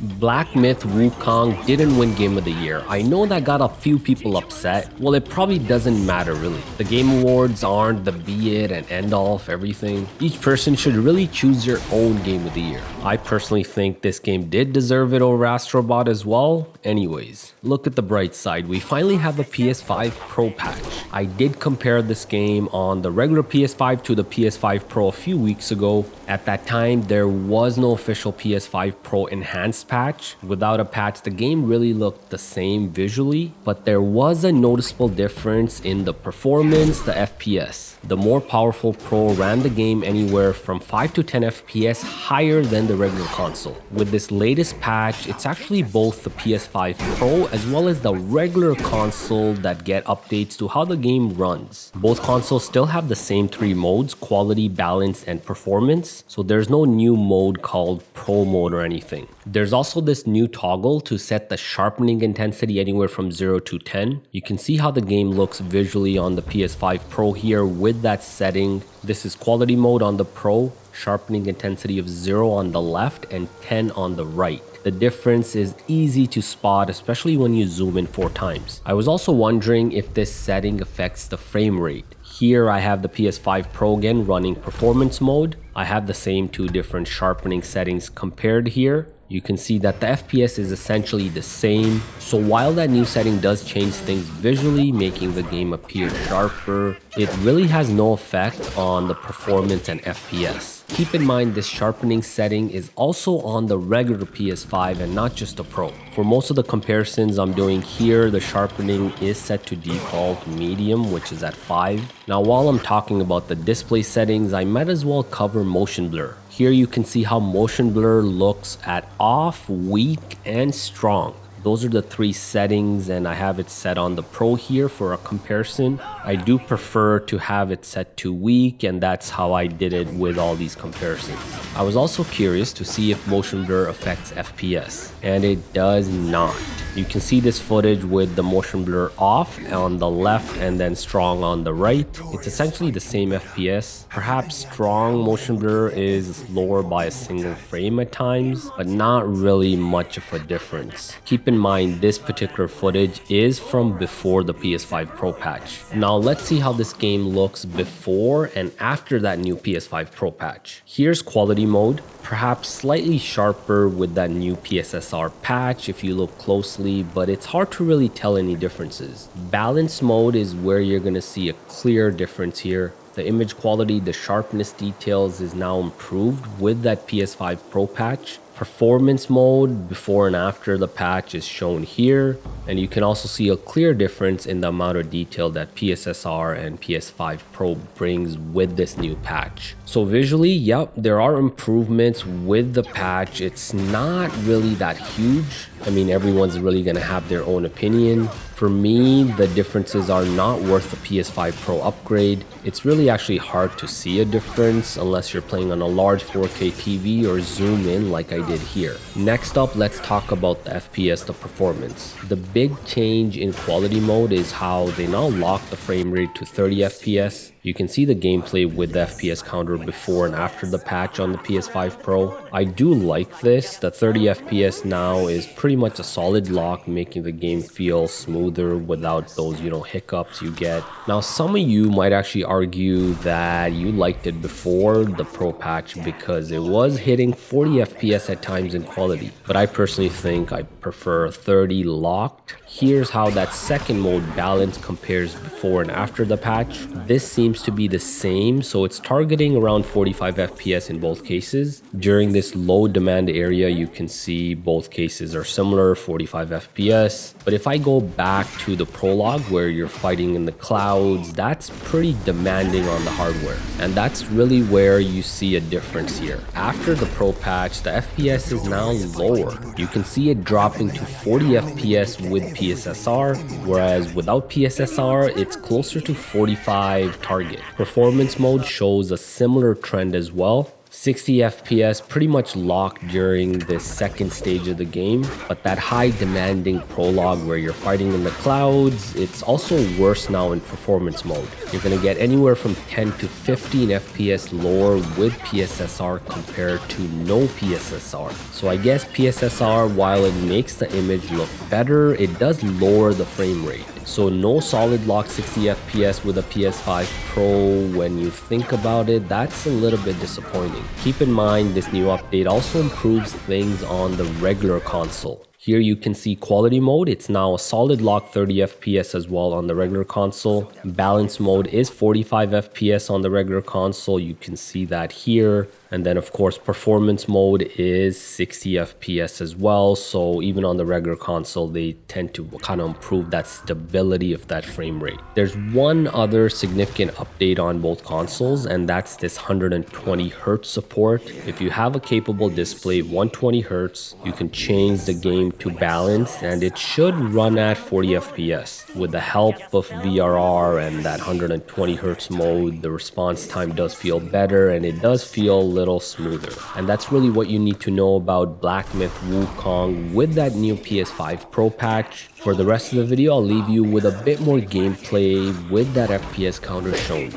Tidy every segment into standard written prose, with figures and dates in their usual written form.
Black Myth Wukong didn't win Game of the Year. I know that got a few people upset. Well, it probably doesn't matter really. The Game Awards aren't the be it and end all of everything. Each person should really choose their own Game of the Year. I personally think this game did deserve it over Astrobot as well. Anyways, look at the bright side. We finally have a PS5 Pro patch. I did compare this game on the regular PS5 to the PS5 Pro a few weeks ago. At that time, there was no official PS5 Pro enhanced patch. Without a patch, the game really looked the same visually, but there was a noticeable difference in the performance, the FPS. The more powerful Pro ran the game anywhere from 5 to 10 FPS higher than the regular console. With this latest patch, it's actually both the PS5 Pro as well as the regular console that get updates to how the game runs. Both consoles still have the same three modes: quality, balance, and performance. So there's no new mode called Pro mode or anything. There's also this new toggle to set the sharpening intensity anywhere from 0 to 10. You can see how the game looks visually on the PS5 Pro here with that setting. This is quality mode on the Pro, sharpening intensity of 0 on the left and 10 on the right. The difference is easy to spot, especially when you zoom in 4 times. I was also wondering if this setting affects the frame rate. Here I have the PS5 Pro again running performance mode. I have the same two different sharpening settings compared here. You can see that the FPS is essentially the same. So while that new setting does change things visually, making the game appear sharper, it really has no effect on the performance and FPS. Keep in mind this sharpening setting is also on the regular PS5 and not just the Pro. For most of the comparisons I'm doing here, the sharpening is set to default medium, which is at 5. Now while I'm talking about the display settings, I might as well cover motion blur. Here you can see how motion blur looks at off, weak, and strong. Those are the 3 settings, and I have it set on the Pro here for a comparison. I do prefer to have it set to weak, and that's how I did it with all these comparisons. I was also curious to see if motion blur affects FPS, and it does not. You can see this footage with the motion blur off on the left and then strong on the right. It's essentially the same FPS. Perhaps strong motion blur is lower by a single frame at times, but not really much of a difference. Keep in mind this particular footage is from before the PS5 Pro patch. Now let's see how this game looks before and after that new PS5 Pro patch. Here's quality mode, perhaps slightly sharper with that new PSSR patch if you look closely, but it's hard to really tell any differences. Balance mode is where you're going to see a clear difference here. The image quality, the sharpness details is now improved with that PS5 Pro patch. Performance mode before and after the patch is shown here, and you can also see a clear difference in the amount of detail that PSSR and PS5 Pro brings with this new patch. So visually, yep, there are improvements with the patch. It's not really that huge. I mean, everyone's really gonna have their own opinion. For me, the differences are not worth the PS5 Pro upgrade. It's really actually hard to see a difference unless you're playing on a large 4K TV or zoom in like I did here. Next up, let's talk about the FPS, the performance. The big change in quality mode is how they now lock the frame rate to 30 FPS. You can see the gameplay with the FPS counter before and after the patch on the PS5 Pro. I do like this. The 30 FPS now is pretty much a solid lock, making the game feel smoother without those, hiccups you get. Now, some of you might actually argue that you liked it before the Pro patch because it was hitting 40 FPS at times in quality. But I personally think I prefer 30 locked. Here's how that second mode balance compares before and after the patch. This seems to be the same, so it's targeting around 45 FPS in both cases. During this low demand area, you can see both cases are similar, 45 FPS. But if I go back to the prologue where you're fighting in the clouds, that's pretty demanding on the hardware. And that's really where you see a difference here. After the Pro patch, the FPS is now lower. You can see it dropping to 40 FPS with PSSR, whereas without PSSR, it's closer to 45 target. Performance mode shows a similar trend as well. 60 FPS pretty much locked during the second stage of the game, but that high demanding prologue where you're fighting in the clouds, it's also worse now in performance mode. You're gonna get anywhere from 10 to 15 FPS lower with PSSR compared to no PSSR. So I guess PSSR, while it makes the image look better, it does lower the frame rate. So no solid lock 60 FPS with a PS5 Pro. When you think about it, that's a little bit disappointing. Keep in mind, this new update also improves things on the regular console. Here you can see quality mode. It's now a solid lock 30 FPS as well on the regular console. Balance mode is 45 FPS on the regular console. You can see that here. And then of course, performance mode is 60 FPS as well. So even on the regular console, they tend to kind of improve that stability of that frame rate. There's one other significant update on both consoles, and that's this 120 Hz support. If you have a capable display 120 Hz, you can change the game to balance and it should run at 40 FPS. With the help of VRR and that 120 Hz mode, the response time does feel better and it does feel a little smoother. And that's really what you need to know about Black Myth Wukong with that new PS5 Pro patch. For the rest of the video, I'll leave you with a bit more gameplay with that FPS counter shown.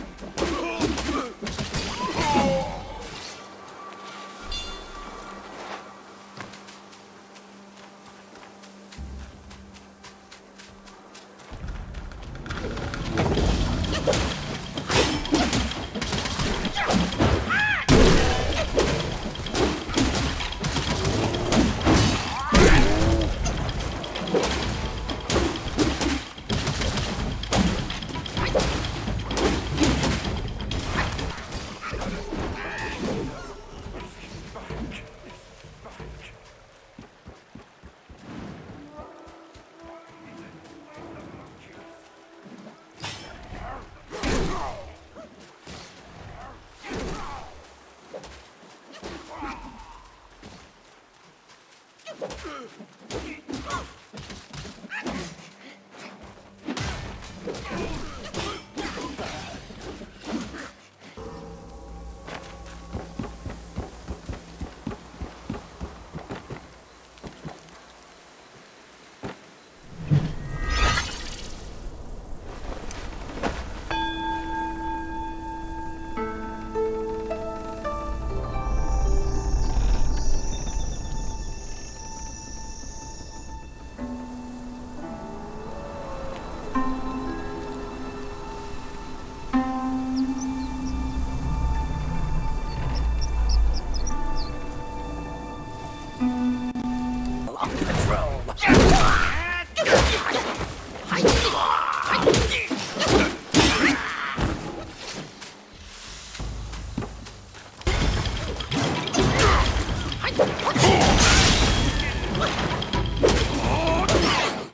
Lock control.